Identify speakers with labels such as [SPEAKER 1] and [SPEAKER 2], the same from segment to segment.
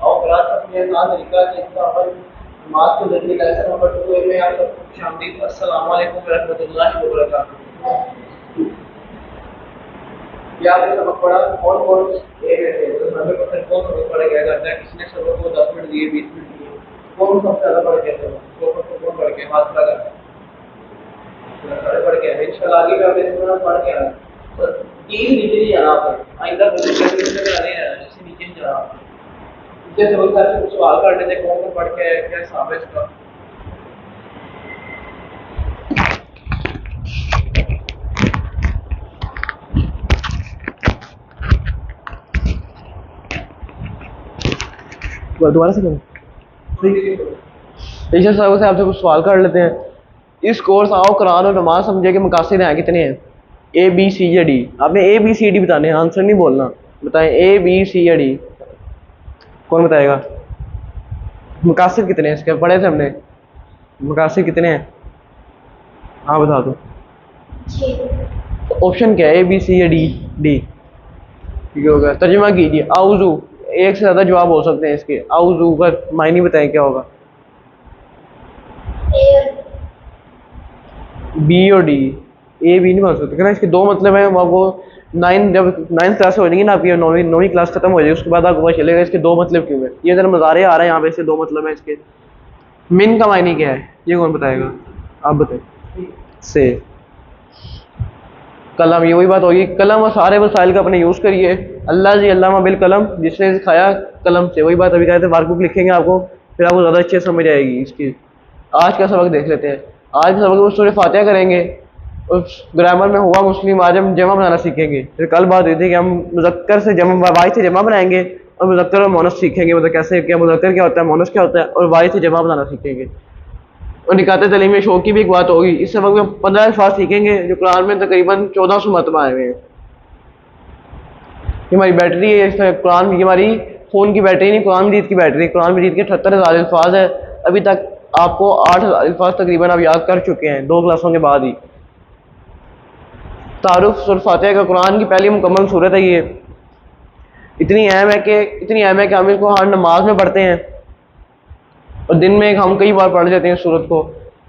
[SPEAKER 1] और कुरान अपने आसान तरीका से इसका अमल नमाज के जरिए कैसे नंबर 2 में आप सबको खुशामदीद अस्सलाम वालेकुम रहमतुल्लाहि व बरकातहू। या आपने सबक पढ़ा कौन कौन ए में थे तो 90% कौन सबक पढ़ गया करता है, किसने सबक को 10 मिनट दिए 20 मिनट दिए, कौन सबसे ज़्यादा पढ़ गया था, कौन पढ़ के हाथ खड़ा कर पढ़ के इंशाल्लाह आगे भी आप इसमें पढ़ के आए तो तीन नीचे नहीं जाना आपको आइंदा मुझे कैसे कराने हैं जैसे नीचे नहीं जाना नीचे से बहुत सारे कुछ सवाल कर लेते कौन कौन पढ़ के आए क्या हिसाब है इसका।
[SPEAKER 2] दोबारा से करें टीचर साहब से आपसे कुछ सवाल कर लेते हैं। इस कोर्स आओ कुरान और नमाज समझे के मकासद हैं कितने हैं? ए बी सी या डी। आपने ए बी सी डी बताने हैं, आंसर नहीं बोलना। बताएं ए बी सी या डी, कौन बताएगा? मकासद कितने हैं इसके? पढ़े थे हमने, मकासद कितने हैं? हाँ बता दो। ऑप्शन क्या है, ए बी सी या डी? डी ठीक होगा। तर्जुमा कीजिए। आउज़ू, एक से ज़्यादा जवाब हो सकते हैं इसके। आउज़ू का मायने बताएं क्या होगा? बी और डी। ए बी नहीं बन सकते ना, इसके दो मतलब हैं। वो जब 9th क्लास हो जाएगी ना आपकी, 9वीं क्लास खत्म हो जाएगी, उसके बाद आपको पता चलेगा इसके दो मतलब क्यों है। ये जरा मज़ारे आ रहे हैं यहाँ पे, इसके दो मतलब है इसके। मिन का मायने क्या है ये कौन बताएगा? आप बताएं। से कलम, ये वही बात होगी। कलम और सारे वसाइल का अपने यूज़ करिए। अल्लाह जी अल्लामा बिल कलम, जिसने सिखाया कलम से। वही बात अभी कहते हैं, वर्कबुक लिखेंगे आपको, फिर आपको ज़्यादा अच्छे समझ आएगी इसकी। आज का सबक देख लेते हैं। आज का सबक में सूरह फातिहा करेंगे और ग्रामर में हुआ मुस्लिम आज हम जमा बनाना सीखेंगे। फिर कल बात हुई थी कि हम मुज़क्कर से जमा, वाहिद से जमा बनाएंगे और मुज़क्कर और मोनस सीखेंगे। मतलब कैसे, क्या मुज़क्कर क्या होता है, मोनस क्या होता है, और वाहिद से जमा बनाना सीखेंगे। और निकात तलीम में शौक की भी एक बात होगी। इस सबक में 15 अल्फाज सीखेंगे जो कुरान में तकरीबन 1400 मरतबा आए हुए हैं। हमारी बैटरी है इसमें, कुरान की हमारी फ़ोन की बैटरी नहीं, कुरान मजीद की बैटरी। कुरान मजीद के 78,000 अल्फाज है। अभी तक आपको 8,000 अल्फाज तकरीबन आप याद कर चुके हैं 2 क्लासों के बाद ही। तारुफ सूरह फातिहा का कुरान की पहली मुकम्मल सूरत है। ये इतनी अहम है कि हम इसको हर नमाज में पढ़ते हैं और दिन में हम कई बार पढ़ जाते हैं सूरत को।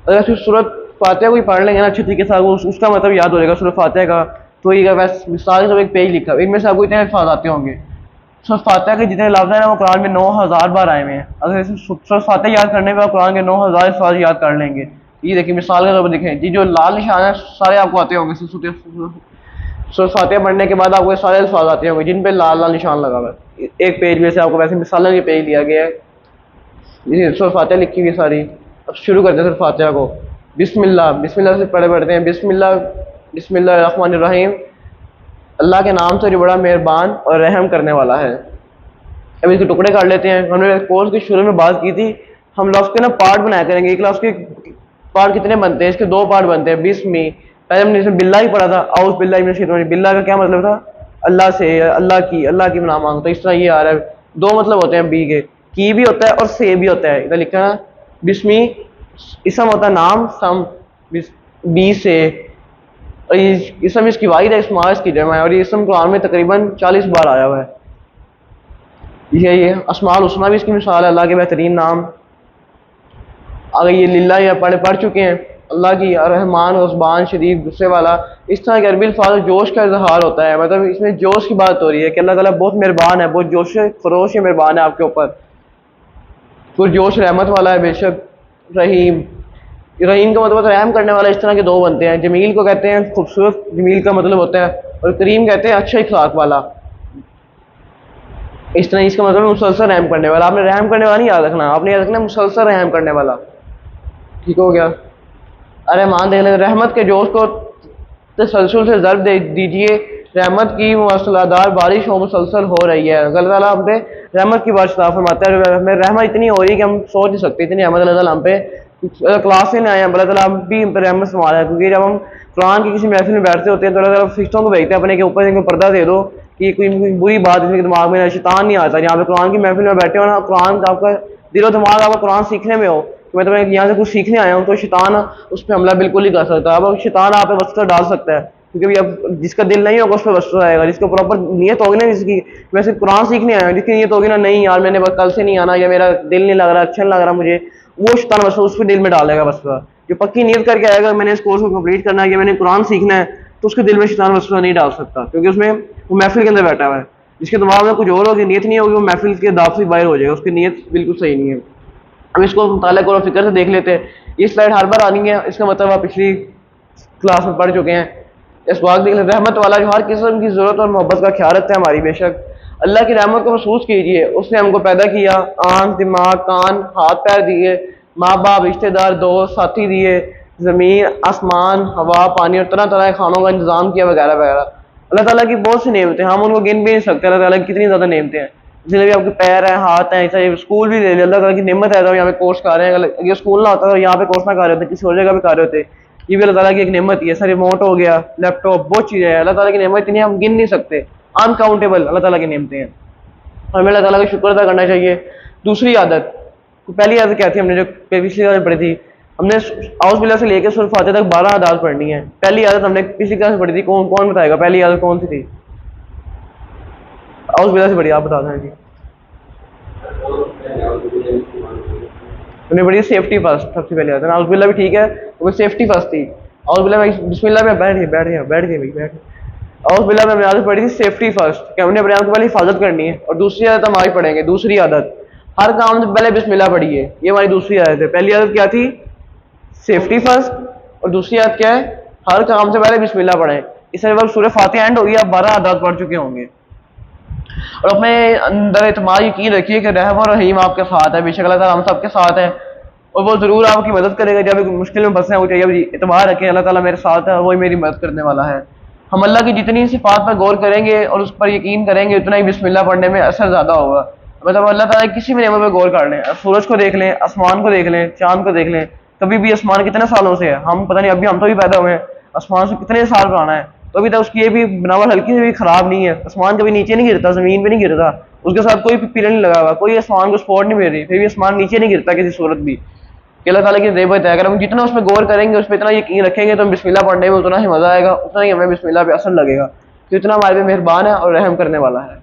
[SPEAKER 2] अगर सिर्फ सूरत फातिहा को ही पढ़ लेंगे ना अच्छे तरीके से, उसका मतलब याद हो जाएगा सूरह फातिहा का। तो ये वैसे मिसाल से एक पेज लिखा, इनमें से आपको इतने अल्फाज आते होंगे। सूरह फातिहा के जितने लफ्ज़ हैं ना वो कुरान में 9,000 बार आए हुए हैं। अगर सूरह फातिहा याद करने में आप कुरान के 9,000 अल्फाज याद कर लेंगे। ये देखिए मिसाल के तौर पर देखें जी, जो लाल निशान है सारे आपको आते होंगे। सूरह फातिहा पढ़ने के बाद आपको सारे अल्फाज आते होंगे जिन पे लाल लाल निशान लगा हुआ है। एक पेज में से आपको वैसे मिसाल के पेज दिया गया है, सूरह फातिहा लिखी हुई है सारी। अब शुरू करते हैं सूरह फातिहा को। बिस्मिल्लाह, बिस्मिल्लाह से पढ़ते हैं। बिस्मिल्लाह, बिस्मिल्लाहिर्रहमानिर्रहीम, अल्लाह के नाम से जो बड़ा मेहरबान और रहम करने वाला है। अब इसके टुकड़े काट लेते हैं। हमने कोर्स के शुरू में बात की थी, हम लफ्ज़ के ना पार्ट बनाया करेंगे। एक लफ्ज़ के पार्ट कितने बनते हैं? इसके 2 पार्ट बनते हैं। बिस्मी, पहले हमने इसमें बिल्ला ही पढ़ा था। औज़ बिल्लाहि मिनश शैतानिर रजीम। बिल्ला का क्या मतलब था? अल्लाह से, अल्लाह की नाम मांगो। तो इस तरह ये आ रहा है। 2 मतलब होते हैं बी के, की भी होता है और से भी होता है। इधर लिखा है ना, बिस्मी इसम होता है नाम, सम बी से। और इसम इसकी वाहिद है, इस्मा इसकी जमा है। और ये इसम कुरान में तकरीबन 40 बार आया हुआ है। ये अस्माउल हुस्ना भी इसकी मिसाल है, अल्लाह के बेहतरीन नाम। अगर ये लिल्ला या पढ़ चुके हैं, अल्लाह की रहमान उस्बान शदीद गुस्से वाला। इस तरह के अरबी अल्फाज जोश का इजहार होता है। मतलब इसमें जोश की बात हो रही है कि अल्लाह ताला बहुत मेहरबान है, बहुत जोश खरोश है, मेहरबान है आपके ऊपर, पुरजोश रहमत वाला है बेशक। रहीम, रहीम का मतलब रहम करने वाला। इस तरह के 2 बनते हैं। जमील को कहते हैं खूबसूरत, जमील का मतलब होता है, और करीम कहते हैं अच्छे अखलाक वाला। इस तरह इसका मतलब मुसलसल रहम करने वाला। आपने रहम करने वाला नहीं याद रखना, आपने याद रखना मुसलसल रहम करने वाला। ठीक हो गया। अरे मान देख लें, रहमत के जोश को तसलसल से ज़र्ब दे दीजिए। रहमत की मूसलाधार बारिश हो, मुसलसल हो रही है। अल्लाह ताला हम पे रहमत की बारिश फरमाता है। हमें रहमत इतनी हो रही है कि हम सोच नहीं सकते, इतनी रहमत अल्लाह ताला हम पे। क्लास में आए हैं, अल्लाह ताला हम भी हम पे रहमत संभाला है। क्योंकि जब हम कुरान की किसी महफिल में बैठते होते हैं तो अल्लाह ताला फरिश्तों को भेजते हैं अपने के ऊपर, इनको पर्दा दे दो कि कोई बुरी बात इनके दिमाग में, शैतान नहीं आता। यहाँ पे कुरान की महफिल में बैठे हो ना, कुरान आपका दिलो दिमाग आपका कुरान सीखने में हो, कि मैं तुम्हें यहाँ से कुछ सीखने आया हूँ, तो शैतान उस पर हमला बिल्कुल नहीं कर सकता। अब शैतान आप पे वस्वसा डाल सकता है, क्योंकि अभी अब जिसका दिल नहीं होगा उस पर वस्वसा आएगा। जिसका प्रॉपर नीयत होगी ना, जिसकी मैं सिर्फ कुरान सीखने आया हूँ, जिसकी नीयत होगी ना नहीं यार मैंने बस कल से नहीं आना, या मेरा दिल नहीं लग रहा, अच्छा नहीं लग रहा मुझे, वो शैतान वस्वसा उसके दिल में डालेगा वस्वसा। जो पक्की नीयत करके आएगा मैंने इस कोर्स को कंप्लीट करना है या मैंने कुरान सीखना है, तो उसके दिल में शैतान वस्वसा नहीं डाल सकता, क्योंकि उसमें वो महफिल के अंदर बैठा हुआ है। जिसके दिमाग में कुछ और होगी, नीयत नहीं होगी, वो महफिल के दाब से बाहर हो जाएगा, उसकी नीयत बिल्कुल सही नहीं है। अब इसको मुताला और फिक्र से देख लेते हैं। ये स्लाइड हर बार आनी है, इसका मतलब आप पिछली क्लास में पढ़ चुके हैं। इस बात देख लेते, रहमत वाला जो हर किस्म की ज़रूरत और मोहब्बत का ख्याल रखता है हमारी, बेशक अल्लाह की रहमत को महसूस कीजिए। उसने हमको पैदा किया, आँख, दिमाग, कान, हाथ पैर दिए, माँ बाप, रिश्तेदार, दोस्त, साथी दिए, ज़मीन, आसमान, हवा, पानी और तरह तरह के खानों का इंतज़ाम किया वगैरह वगैरह। अल्लाह ताला की बहुत सी नेमतें, हम उनको गिन भी नहीं सकते। अल्लाह ताला की कितनी ज़्यादा नेमतें हैं, जिसमें भी आपके पैर हैं, हाथ हैं, चाहे स्कूल भी ले लिया, अल्लाह ताला की नेमत है। तो यहाँ पे कोर्स कर रहे हैं, अगर ये स्कूल ना होता तो यहाँ पे कोर्स ना कर रहे होते, किसी और जगह पे कर रहे होते। ये भी अल्लाह ताला की एक नेमत ही है। सर रिमोट हो गया, लैपटॉप, बहुत चीज़ें हैं, अल्लाह ताला की नेमत इतनी हम गिन नहीं सकते, अनकाउंटेबल अल्लाह ताला की नेमतें हैं। हमें अल्लाह ताला का शुक्र अदा करना चाहिए। दूसरी आदत, पहली आदत क्या थी, हमने जो पिछली आदत पढ़ी थी, हमने आउज़ बिल्लाह से लेकर सूरह फातिहा तक 12 आदत पढ़नी है। पहली आदत हमने पिछली क्लास में पढ़ी थी, कौन कौन बताएगा पहली आदत कौन सी थी? आउज़ बिल्लाह से पढ़ी, आप बता दें जी। हमने पढ़ी सेफ्टी फर्स्ट, सबसे पहले आदत। आउज़ बिल्लाह भी ठीक है, वो सेफ्टी फर्स्ट थी। आउज़ बिल्लाह में बिस्मिल्लाह में बैठ गए। आउज़ बिल्लाह में हमने आदत पढ़ी थी सेफ्टी फर्स्ट, कि हमने अपने आप की पहले हिफाजत करनी है। और दूसरी आदत हम आज पढ़ेंगे। दूसरी आदत, हर काम से पहले बिस्मिल्लाह पढ़िए, ये हमारी दूसरी आदत है। पहली आदत क्या थी? Safety first. और दूसरी आदत क्या है? हर काम से पहले बिस्मिल्लाह पढ़ें। इससे वक्त सूरह फातिहा एंड होगी, आप 12 आदत पढ़ चुके होंगे। और अपने अंदर इत्मीनान यकीन रखिए कि रहम और रहीम आपके साथ है। बेशक अल्लाह ताला हम सबके साथ है और वो ज़रूर आपकी मदद करेगा। जब एक मुश्किल में फंसे हो चाहिए इत्मीनान रखें, अल्लाह ताला मेरे साथ है, वही मेरी मदद करने वाला है। हम अल्लाह की जितनी सिफात पर गौर करेंगे और उस पर यकीन करेंगे, उतना ही बिस्मिल्लाह पढ़ने में असर ज़्यादा होगा। मतलब अल्लाह ताला किसी भी नेमत पर गौर कर लें, सूरज को देख लें, आसमान को देख लें, चाँद को देख लें। कभी भी आसमान कितने सालों से है, हम पता नहीं, अभी हम तो भी पैदा हुए हैं, आसमान से कितने साल पुराना है, तो अभी तक उसकी ये भी बनावट हल्की से भी खराब नहीं है। आसमान कभी नीचे नहीं गिरता, ज़मीन पे नहीं गिरता, उसके साथ कोई पिलर नहीं लगा हुआ, कोई आसमान को सपोर्ट नहीं मिल रही, फिर भी आसमान नीचे नहीं गिरता किसी सूरत भी। कि अल्लाह ताला की नेमत है। अगर हम जितना उस पर गौर करेंगे, उस पर इतना यकीन रखेंगे, तो हम बिस्मिल्लाह पढ़ने में उतना ही मज़ा आएगा, उतना ही हमें बिस्मिल्लाह पे असर लगेगा कि इतना हमारे पे मेहरबान है और रहम करने वाला है।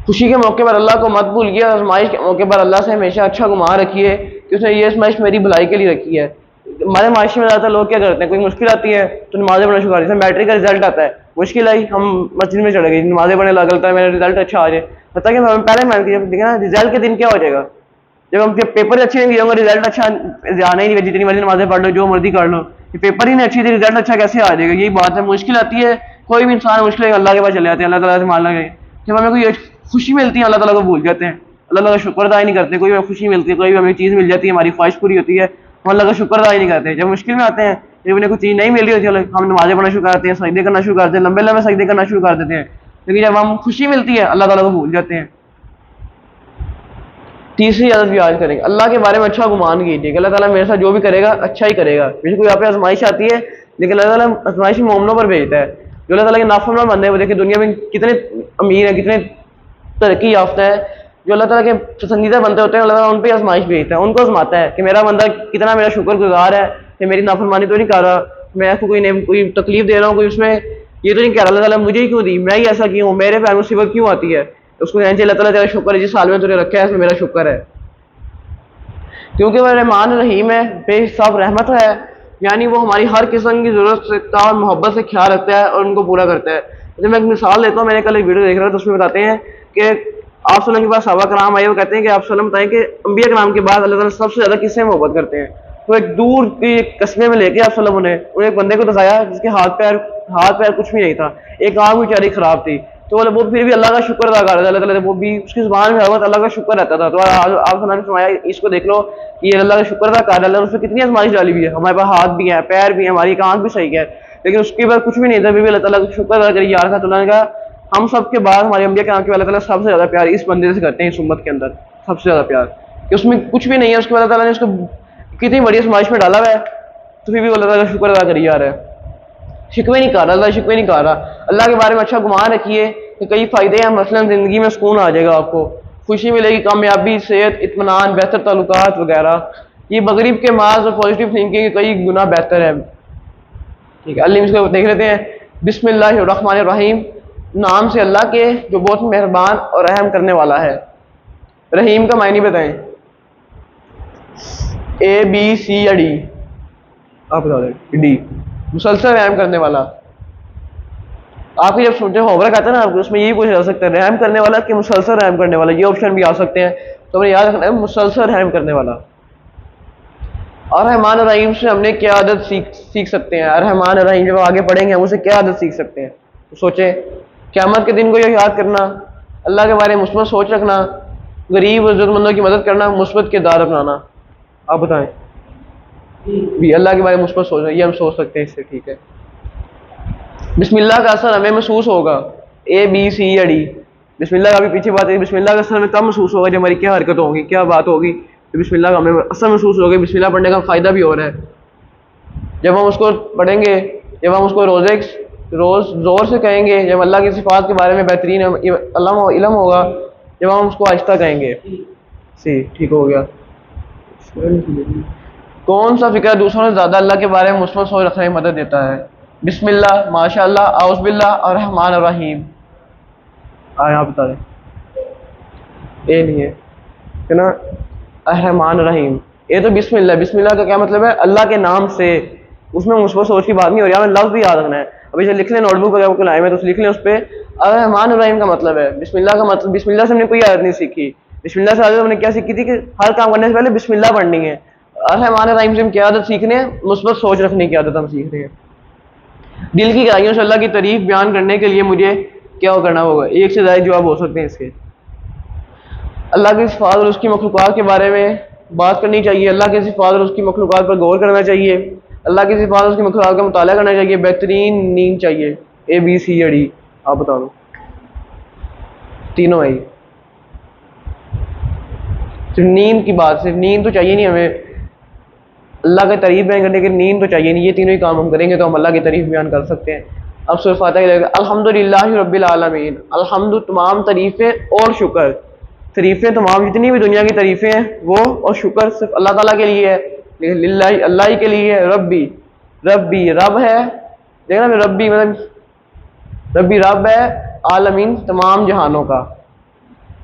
[SPEAKER 2] खुशी के मौके पर अल्लाह को मत भूलिए, आजमाइश के मौके पर अल्लाह से हमेशा अच्छा गुमान रखिए कि उसने ये आजमाइश मेरी भलाई के लिए रखी है। हमारे माशरे में ज़्यादातर लोग क्या करते हैं, कोई मुश्किल आती है तो नमाज़ें पढ़ना शुरू कर देते हैं। मैट्रिक का रिजल्ट आता है, मुश्किल आई, हम मस्जिद में चढ़े गए, नमाज़ें पढ़ने लगता है, मेरा रिजल्ट अच्छा आ जाए। पता कि हम पहले मान के देखा ना, रिजल्ट के दिन क्या हो जाएगा, जब हम पेपर अच्छे नहीं दिए होंगे, रिजल्ट अच्छा जाना ही नहीं, जितनी मर्जी नमाजें पढ़ लो, जो मर्जी कर लो, ये पेपर ही नहीं अच्छी थी, रिजल्ट अच्छा कैसे आ जाएगा? यही बात है। मुश्किल आती है, कोई भी इंसान मुश्किल अल्लाह के पास चले जाते हैं, अल्लाह ताला से मान लगे। जब हमें कोई खुशी मिलती है, अल्लाह ताला को भूल जाते हैं, अल्लाह ताला का शुक्र अदा ही नहीं करते। कोई हमें खुशी मिलती है, कोई भी हमें चीज़ मिल जाती है, हमारी ख्वाहिश पूरी होती है, हम अल्लाह का शुक्र अदा ही नहीं करते। जब मुश्किल में आते हैं, जब उन्हें कोई चीज़ नहीं मिल रही होती है, हम नमाजें पढ़ना शुरू करते हैं, सजदे करना शुरू करते हैं, लंबे लंबे सजदे करना शुरू कर देते हैं। लेकिन जब हम खुशी मिलती है, अल्लाह ताला को भूल जाते हैं। तीसरी आदत भी आज करेंगे, अल्लाह के बारे में अच्छा गुमान कीजिए कि अल्लाह ताला मेरे साथ जो भी करेगा अच्छा ही करेगा। बेशक कोई यहाँ पे आजमाइश आती है, लेकिन अल्लाह ताला आजमाइश मोमनों पर भेजता है। जो अल्लाह ताला के नाफरमान बंदे हैं, वो देखिए दुनिया में कितने अमीर हैं, कितने तरक्की याफ्ता है। जो अल्लाह ताला के पसंदीदा बंदे होते हैं, अल्लाह ताला उन पर आजमाइश भेजता है, उनको आजमाता है कि मेरा बंदा कितना मेरा शुक्रगुजार है, कि मेरी नाफरमानी तो नहीं कर रहा, मैं आपको कोई तकलीफ दे रहा हूँ, कोई उसमें ये तो नहीं कह रहा अल्लाह ताला मुझे ही क्यों दी, मैं ही ऐसा क्यों, मेरे पे मुसीबत क्यों आती है। उसको कहना चाहिए अल्लाह ताला तेरा शुक्र है, जिस हाल में तुझे रखा है इसमें मेरा शुक्र है, क्योंकि वह रहमान रहीम है, बेहिसाब रहमत है। यानी वो हमारी हर किस्म की ज़रूरत का और मोहब्बत से ख्याल रखता है और उनको पूरा करता है। जब मैं एक मिसाल देता हूँ, मैंने कल एक वीडियो देख रहा था, तो उसमें बताते हैं कि आप सल्लम के पास सहाबा कराम आए, वो कहते हैं कि आप सल्लम बताएं कि अंबिया कराम के बाद अल्लाह ताला सबसे ज़्यादा किससे मोहब्बत करते हैं। तो एक दूर के कस्बे में लेके आप सल्लम उन्हें एक बंदे को दिखाया जिसके हाथ पैर कुछ भी नहीं था, एक आँख बेचारी खराब थी, तो वो फिर भी अल्लाह का शुक्र अदा कर रहा था। अल्लाह ताला वो भी उसकी ज़ुबान में हर अल्लाह का शुक्र रहता था। तो आप ने फरमाया इसको देख लो कि ये अल्लाह का शुक्र अदा कर रहा है, उसमें कितनी आजमाइश डाली हुई है, हमारे पास हाथ भी है, पैर भी है, हमारी एक आँख भी सही है, लेकिन उसके बाद कुछ भी नहीं था, फिर भी अल्लाह ताला का शुक्र अदा करिए। यार का हम सब के बाद हमारे अंबिया के आँख के अल्लाह ताला सबसे ज़्यादा प्यार इस बंदे से करते हैं, इस उम्मत के अंदर सबसे ज़्यादा प्यार, कि उसमें कुछ भी नहीं है, उसके बाद अल्लाह ताला ने उसको कितनी बड़ी आजमाइश में डाला हुआ है, तो फिर भी अल्लाह ताला का शुक्र अदा करिए। यार शिकवे नहीं कर रहा, अल्लाह शिकवे नहीं कर रहा। अल्लाह के बारे में अच्छा गुमान रखिए कि कई फ़ायदे हैं, मसलन ज़िंदगी में सुकून आ जाएगा, आपको खुशी मिलेगी, कामयाबी, सेहत, इत्मीनान, बेहतर ताल्लुकात वगैरह। ये मगरिब के माज और पॉजिटिव थिंकिंग कई गुना बेहतर है। ठीक है, अल्लाह इसको देख लेते हैं। बिस्मिल्लाहिर्रहमानिर्रहीम, नाम से अल्लाह के जो बहुत मेहरबान और रहम करने वाला है। रहीम का मायने बताएं। ए बी सी या डी? आप बता दें। डी, मुसलसल रहम करने वाला। आपके जब सोचे होमवर्क आता है ना आपको, उसमें यही पूछा जा सकता है रहम करने वाला कि मुसलसल रहम करने वाला, ये ऑप्शन भी आ सकते हैं। तो हमें याद रखना है मुसलसल रहम करने वाला। और रहमान रहीम से हमने क्या आदत सीख सकते हैं? रहमान रहीम जब आगे पढ़ेंगे हम उसे क्या आदत सीख सकते हैं? तो सोचें, क़यामत के दिन को ये याद करना, अल्लाह के बारे में मुस्बत सोच रखना, गरीब और ज़रूरतमंदों की मदद करना, मुस्बत किरदार अपनाना। आप बताएं। भी अल्लाह के बारे में मुस्बत सोचना, ये हम सोच सकते हैं इससे। ठीक है, बिस्मिल्लाह का असर हमें महसूस होगा। ए बी सी या डी? बिस्मिल्लाह का भी पीछे बात है, बिस्मिल्लाह का असर हमें कब महसूस होगा? जब हमारी क्या हरकत होगी, क्या बात होगी, तो बिस्मिल्लाह का हमें असर महसूस होगा। बिस्मिल्लाह पढ़ने का फ़ायदा भी हो रहा है। जब हम उसको पढ़ेंगे, जब हम उसको रोज़ ज़ोर से कहेंगे, जब अल्लाह की सिफ़ात के बारे में बेहतरीन इल्म होगा, जब हम उसको आहिस्ता कहेंगे। सी, ठीक हो गया। कौन सा फ़िक्र दूसरों से ज़्यादा अल्लाह के बारे में मुस्बत सोच रखने में मदद देता है? बिस्मिल्लाह, माशाअल्लाह, आउज़बिल्लाह और रहमान रहीम। आप बता दें। ये नहीं है ना, रहमान रहीम। ये तो बिस्मिल्लाह, बिस्मिल्लाह का क्या मतलब है? अल्लाह के नाम से। उसमें मुस्बत सोच की बात नहीं हो रही, हमें लफ्ज़ भी याद रखना है। अभी जो लिख लें नोटबुक वगैरह को लाए में, तो लिख लें उस पर रहमान रहीम का मतलब है। बिस्मिल्लाह का मतलब, बिस्मिल्लाह से हमने कोई आदत नहीं सीखी। बिस्मिल्लाह से आदत हमने क्या सीखी थी कि हर काम करने से पहले बिस्मिल्लाह पढ़नी है। रहमान रहीम से हम क्या आदत सीखने हैं? मुस्बत सोच रखने की आदत हम सीख रहे हैं। दिल की गहराइयों से अल्लाह की तारीफ बयान करने के लिए मुझे क्या करना होगा? एक से ज़्यादा जवाब हो सकते हैं इसके। अल्लाह की सिफ़ात और उसकी मखलूक़ात के बारे में बात करनी चाहिए। अल्लाह की सिफ़ात और उसकी मखलूक़ात पर गौर करना चाहिए। अल्लाह की सिफ़ात और उसकी मखलूक़ात का मुताला करना चाहिए। बेहतरीन नींद चाहिए। ए बी सी या डी? आप बता दो। तीनों है। सिर्फ नींद की बात, सिर्फ नींद तो चाहिए नहीं हमें, अल्लाह की तारीफ बयान करने की नींद तो चाहिए नहीं। ये तीनों ही काम हम करेंगे तो हम अल्लाह की तारीफ बयान कर सकते हैं। अब सूरह फातिहा की अल्हम्दुलिल्लाहि रब्बिल आलमीन। अल्हम्दु तमाम तारीफ़ें और शुक्र, तारीफ़ें तमाम जितनी भी दुनिया की तारीफ़ें हैं वो, और शुक्र सिर्फ अल्लाह ताला के लिए है। लेकिन लिल्लाहि, अल्लाह ही के लिए है। रब्बी, रब्बी रब है, देखना रब्बी मतलब रब्बी रब है, आलमीन तमाम जहानों का।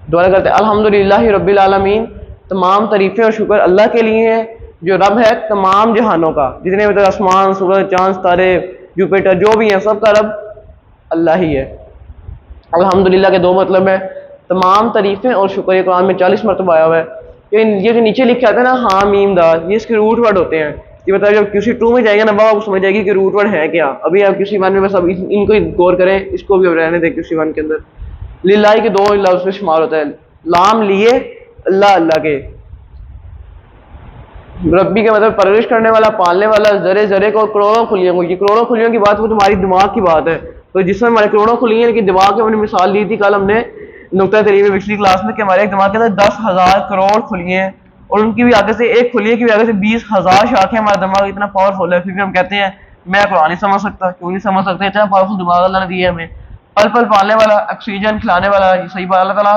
[SPEAKER 2] दुआ करते हैं अल्हम्दुलिल्लाहि रब्बिल आलमीन, तमाम तारीफ़ें और शुक्र अल्लाह के लिए है जो रब है तमाम जहानों का। जितने मतलब आसमान, सूरज, चांद, तारे, जुपिटर जो भी हैं, सबका रब अल्लाह ही है। अल्हम्दुलिल्लाह के दो मतलब है, तमाम तारीफ़ें और शुक्र। ये कुरान में 40 मरतबा आया हुआ है। ये जो नीचे लिखे आते हैं ना, हाँ मीम दाल, ये इसके रूट वर्ड होते हैं। ये मतलब जब किसी टू में जाएगा ना, बाबा आपको समझ जाएगी कि रूट वर्ड है क्या। अभी आप किसी वन में बस अब इनको ही गौर करें, इसको भी अब रहने दें। किसी वन के अंदर लिल्लाही के दो लफ्ज़ में शुमार होता है। लाम लिए अल्लाह, अल्लाह के। रब्बी का मतलब परवरिश करने वाला, पालने वाला, जरे जरे को करोड़ों खुलियों को। ये करोड़ों खुलियों की बात वो तुम्हारी दिमाग की बात है। तो जिसमें हमारे करोड़ों खुली हैं, लेकिन दिमाग की हमने मिसाल ली थी कल हमने नुक्ता तरीब में पिछली क्लास में, कि हमारे दिमाग के अंदर 10,000 करोड़ खुलियाँ हैं, और उनकी भी आगे से एक खुलिए की भी आगे से 20,000 शाखें। हमारा दिमाग इतना पावरफुल है, फिर भी हम कहते हैं मैं कुरान नहीं समझ सकता। क्यों नहीं समझ सकते? इतना पावरफुल दिमाग अल्लाह ने दिया हमें। पल पल पालने वाला, ऑक्सीजन खिलाने वाला। सही बात, अल्लाह ताला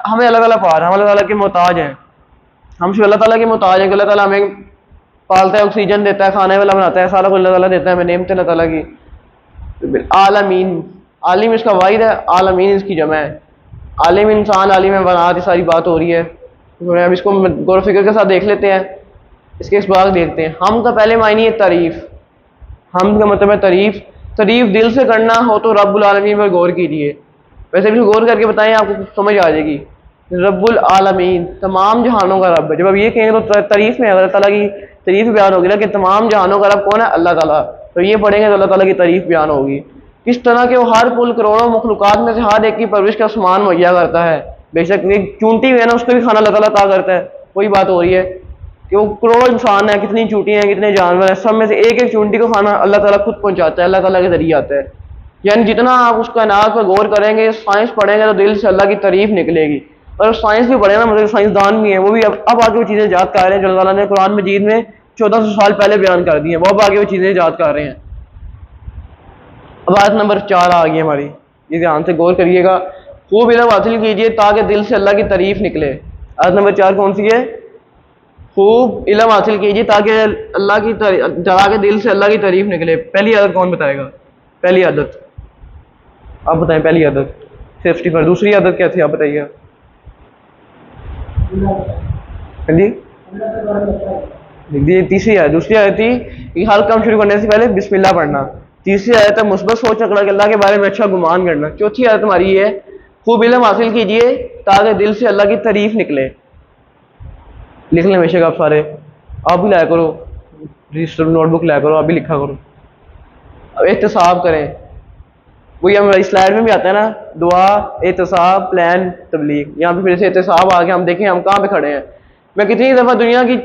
[SPEAKER 2] हमें अलग अलग पार, हम अल्लाह ताला के मोहताज हैं। हम सिर्फ अल्लाह ताला के मोहताज हैं कि अल्लाह ताला हमें पालता है, ऑक्सीजन देता है, खाने वाला बनाता है, सारा कुछ अल्लाह ताला देता है हमें, नेमत अल्लाह ताला की। आलमीन, आलिम इसका वाहिद है, आलमीन इसकी जमा है। आलिम इंसान, आलिम बनात, सारी बात हो रही है। तो अब इसको गौर फिक्र के साथ देख लेते हैं, इसके इस बात देखते हैं। हम का पहले मायने है तारीफ। हम का मतलब है तारीफ। तारीफ दिल से करना हो तो रब्बुल आलमीन पर गौर कीजिए। वैसे भी गौर करके बताएं, आपको समझ आ जाएगी। रब्बुल आलमीन तमाम जहानों का रब है। जब आप ये कहेंगे तो तारीफ में अल्लाह ताला की तारीफ बयान होगी ना, कि तमाम जहानों का रब कौन है? अल्लाह ताला। तो ये पढ़ेंगे तो अल्लाह ताला की तारीफ बयान होगी। किस तरह के वो हर कुल करोड़ों मखलूकात में से हर एक की परवरिश का सामान मुहैया करता है। बेशक एक चूंटी है ना, उसको भी खाना अल्लाह ताला अता करता है। वही बात हो रही है कि वो करोड़ों इंसान है, कितनी चूंटियां हैं, कितने जानवर हैं, सब में से एक एक चूंटी को खाना अल्लाह ताला खुद पहुंचाता है, अल्लाह ताला के जरिए आता है। यानी जितना आप उसका नाज पर गौर करेंगे, साइंस पढ़ेंगे, तो दिल से अल्लाह की तारीफ निकलेगी। और साइंस भी पढ़े ना, मतलब साइंसदान भी है, वो भी अब आगे वो चीज़ें ईजाद कर रहे हैं जो अल्लाह ताला ने कुरान मजीद में 1400 साल पहले बयान कर दी है। वो अब आगे वो चीज़ें ईजाद कर रहे हैं। अब आयत नंबर 4 आ गई हमारी, ये ध्यान से गौर करिएगा, खूब इल्म हासिल कीजिए ताकि दिल से अल्लाह की तारीफ निकले। आयत नंबर 4 कौन सी है? खूब इल्म हासिल कीजिए ताकि अल्लाह की ताकि दिल से अल्लाह की तारीफ निकले। पहली आदत कौन बताएगा? पहली आदत आप बताएं। पहली आदत सेफ्टी पर। दूसरी आदत क्या थी आप बताइए? हाँ जी, तीसरी आयत। दूसरी आयत थी कि हर काम शुरू करने से पहले बिस्मिल्लाह पढ़ना। तीसरी आयत है मुस्बत सोच रखना कि अल्लाह के बारे में अच्छा गुमान करना। चौथी आयत हमारी ये है खूब इल्म हासिल कीजिए ताकि दिल से अल्लाह की तारीफ निकले। लिख लें बेशक आप सारे, आप भी लाया करो रजिस्टर नोटबुक लाया करो, आप भी लिखा करो। अब एहतसाब करें, वही हमारी स्लाइड में भी आता है ना, दुआ, एहतसाब, प्लान, तबलीग। यहाँ पे फिर से एहतसाब आ गया। हम देखें हम कहाँ पे खड़े हैं। मैं कितनी दफ़ा दुनिया की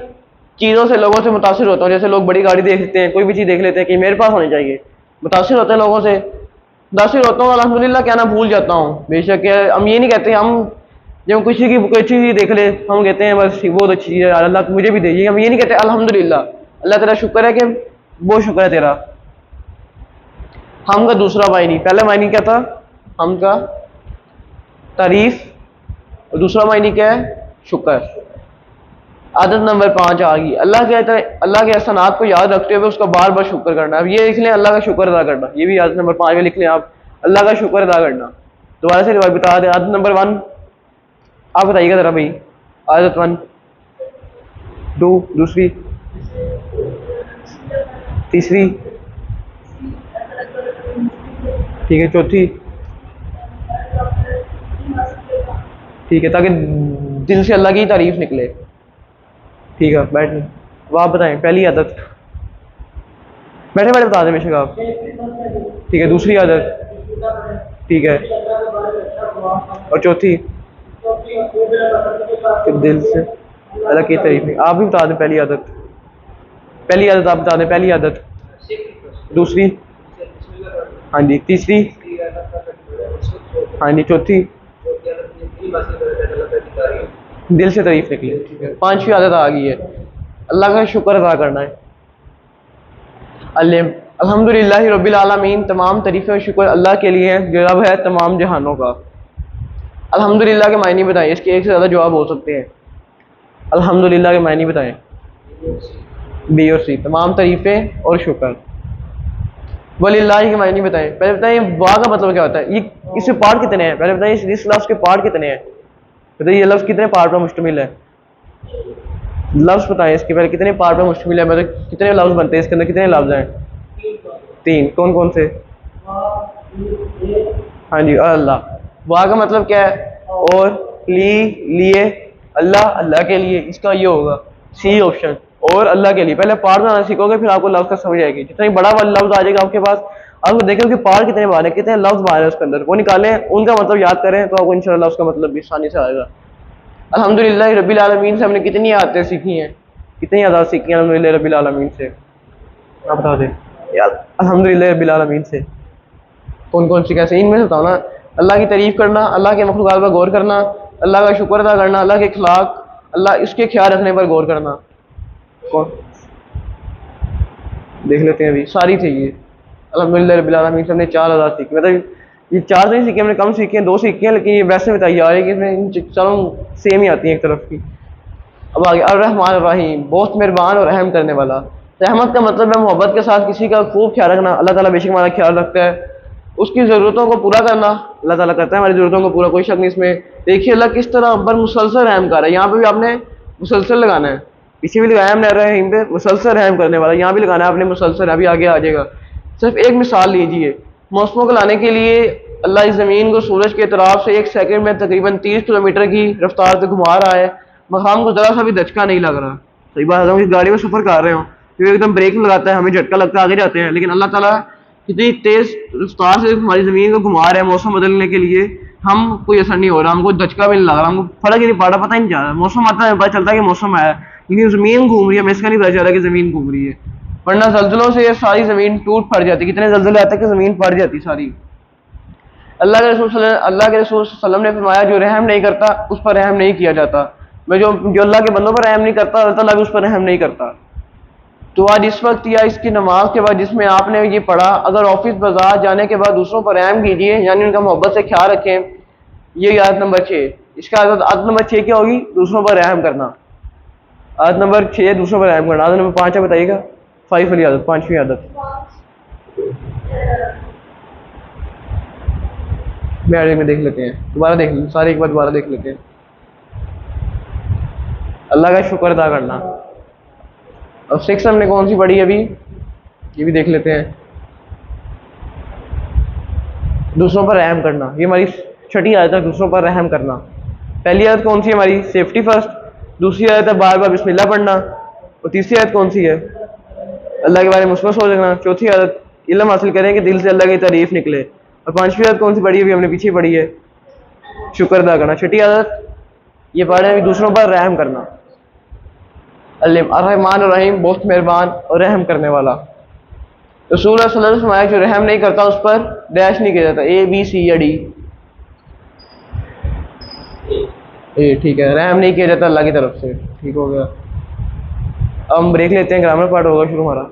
[SPEAKER 2] चीज़ों से लोगों से मुतासिर होता हूँ। जैसे लोग बड़ी गाड़ी देख लेते हैं, कोई भी चीज़ देख लेते हैं कि मेरे पास होनी चाहिए, मुतासिर होते हैं लोगों से, मुतासिर होता हूँ। अल्हम्दुलिल्लाह कहना भूल जाता हूँ। बेशक हम ये नहीं कहते, हम जब किसी की कोई अच्छी चीज़ देख ले हम कहते हैं बस बहुत अच्छी चीज़ है यार, अल्लाह मुझे भी दीजिए। हम ये नहीं कहते अल्हम्दुलिल्लाह, अल्लाह तेरा शुक्र है कि बहुत शुक्र है तेरा। हम का दूसरा मायनी, पहला मायनी क्या था? हम का तारीफ, और दूसरा मायनी क्या है? शुक्र। आदत नंबर 5 आ गई, अल्लाह के एहसानात को याद रखते हुए उसका बार बार शुक्र करना। अब ये लिख लें अल्लाह का शुक्र अदा करना, ये भी आदत नंबर 5 में लिख लें आप, अल्लाह का शुक्र अदा करना। दोबारा से रिवाज बता दें। आदत नंबर 1 आप बताइएगा जरा भाई। आदत 1, 2, दूसरी, तीसरी, ठीक है, चौथी, ठीक है, ताकि दिल से अल्लाह की तारीफ निकले। ठीक है, बैठ लें। अब आप बताएं पहली आदत, बैठे बैठे बता दें बेशक आप। ठीक है, दूसरी आदत, ठीक है, और चौथी कि दिल से अल्लाह की तारीफ नहीं। आप भी बता दें पहली आदत। पहली आदत आप बता दें। पहली आदत, दूसरी, हाँ जी, तीसरी, हाँ जी, चौथी दिल से तारीफ निकले। ठीक है, 5वीं आदत आ गई है अल्लाह का शुक्र अदा करना है। अल्हम्दुलिल्लाह रब्बिल आलमीन, तमाम तारीफ़ें और शुक्र अल्लाह के लिए हैं जो रब है तमाम जहानों का। अल्हम्दुलिल्लाह के मायने बताएं, इसके एक से ज़्यादा जवाब हो सकते हैं। अल्हम्दुलिल्लाह के मायने बताएं। बी और सी, तमाम तारीफ़ें और शुक्र। वलिल्लाह के मायने बताएं। पहले बताएं वाह का मतलब क्या होता है, ये इसके पार्ट कितने हैं? पहले बताएं इस लफ्ज़ के पार्ट कितने हैं? बताइए ये लफ्ज़ कितने पार्ट पर मुश्तमिल है? लफ्ज़ बताएं इसके पहले कितने पार्ट पर मुश्तमिल है, मतलब कितने लफ्ज़ बनते हैं इसके अंदर, कितने लफ्ज़ हैं? 3। कौन कौन से? हाँ जी, अल्लाह। वाह का मतलब क्या है? और, लिए, अल्लाह, अल्लाह के लिए, इसका ये होगा सी ऑप्शन। और अल्लाह के लिए पहले पार्ट बनाना सीखोगे फिर आपको लफ्ज़ का समझ आएगी। जितना ही बड़ा वाला लफ्ज़ आ जाएगा आपके पास, आपको देखें कि पार्ट कितने बार है, कितने लफ्ज़ बाहर है उसके अंदर, वो निकालें, उनका मतलब याद करें तो आपको इंशाअल्लाह उसका मतलब भी आसानी से आएगा। अल्हम्दुलिल्लाह रब्बिल आलमीन से हमने कितनी आदतें सीखी हैं, कितनी आदत सीखी हैं अल्हम्दुलिल्लाह रब्बिल आलमीन से? आप बता दें यार। अल्हम्दुलिल्लाह रब्बिल आलमीन से कौन कौन सी कैसे? इनमें से बताओ ना। अल्लाह की तारीफ़ करना, अल्लाह के मखलूक़ात पर गौर करना, अल्लाह का शुक्र अदा करना, अल्लाह के अखलाक, अल्लाह इसके ख्याल रखने पर गौर करना। कौन देख लेते हैं अभी। सारी थी ये अल्हम्दुलिल्लाह रब्बिल आलमीन से हमने 4 आदत सीखी। मतलब ये 4 नहीं सीखी हमने, कम सीखी हैं, 2 सीखी हैं, लेकिन ये वैसे बताई जा रही है कि इसमें चारों सेम ही आती हैं एक तरफ की। अब आगे अर्रहमान अर्रहीम, बहुत मेहरबान और रहम करने वाला। रहमत का मतलब है मोहब्बत के साथ किसी का खूब ख्याल रखना। अल्लाह ताला बेशक हमारा ख्याल रखता है। उसकी ज़रूरतों को पूरा करना, अल्लाह ताला करता है हमारी ज़रूरतों को पूरा, कोई शक नहीं इसमें। देखिए अल्लाह किस तरह पर मुसलसल रहम कर रहा है। यहाँ पे भी आपने मुसलसल लगाना है, पीछे भी लगाया हमने अर्रहीम पे, मुसलसल रहम करने वाला, यहाँ भी लगाना है आपने मुसलसल, अभी आगे आ जाएगा। सिर्फ एक मिसाल लीजिए, मौसमों को लाने के लिए अल्लाह इस ज़मीन को सूरज के तरफ से 1 सेकंड में तकरीबन 30 किलोमीटर की रफ्तार से घुमा रहा है, मगर हमको ज़रा सा भी धचका नहीं लग रहा। सही बात है, हम इस गाड़ी में सफ़र कर रहे हो तो एकदम ब्रेक लगाता है, हमें झटका लगता है, आगे जाते हैं, लेकिन अल्लाह ताला कितनी तेज़ रफ्तार से हमारी ज़मीन को घुमा रहे हैं मौसम बदलने के लिए, हम कोई असर नहीं हो रहा, हमको धचका भी नहीं लग रहा, हमको फर्क ही नहीं पड़ रहा, पता ही नहीं चल रहा। मौसम आता है पता चलता है कि मौसम आया, लेकिन ज़मीन घूम रही है, हमें इसका नहीं पता चल रहा कि ज़मीन घूम रही है। वरना जल्जलों से ये सारी ज़मीन टूट फट जाती, कितने जल्जले आते हैं कि ज़मीन फट जाती सारी। अल्लाह के रसूल सल्लल्लाहु ने फरमाया जो रहम नहीं करता उस पर रहम नहीं किया जाता। मैं जो अल्लाह के बंदों पर रहम नहीं करता, अल्लाह ताला भी उस पर रहम नहीं करता। तो आज इस वक्त या इसकी नमाज के बाद जिसमें आपने ये पढ़ा, अगर ऑफिस बाजार जाने के बाद दूसरों पर रहम कीजिए, यानी उनका मोहब्बत से ख्याल रखें, ये आदत नंबर 6। इसका आदत नंबर 6 क्या होगी? दूसरों पर रहम करना। आदत नंबर 6 दूसरों पर रहम करना। आदत नंबर 5 है, बताइएगा। 5 वाली आदत, 5वीं आदत। मैरिज में देख लेते हैं, दोबारा देख लेते सारे एक बार दोबारा देख लेते हैं। अल्लाह का शुक्र अदा करना। अब 6 हमने कौन सी पढ़ी अभी, ये भी देख लेते हैं। दूसरों पर रहम करना, ये हमारी छठी आदत है, दूसरों पर रहम करना। पहली आदत कौन सी है हमारी, सेफ्टी फर्स्ट। दूसरी आदत है बार बार बिस्मिल्लाह पढ़ना। और तीसरी आदत कौन सी है, अल्लाह के बारे में मुस्बत सोचना। चौथी आदत इल्म हासिल करें कि दिल से अल्लाह की तारीफ निकले। और 5वीं आदत कौन सी पढ़ी अभी हमने, पीछे पढ़ी है, शुक्र अदा करना। छठी आदत ये पढ़े अभी, दूसरों पर रहम करना। अर्रहमान अर्रहीम, बहुत मेहरबान और रहम करने वाला। रसूल सल्लल्लाहु अलैहि वसल्लम फरमाया, जो रहम नहीं करता उस पर डैश नहीं किया जाता, ए बी सी या डी। ए ठीक है, रहम नहीं किया जाता अल्लाह की तरफ से, ठीक हो गया। अब हम ब्रेक लेते हैं, ग्रामर पार्ट होगा शुरू हमारा।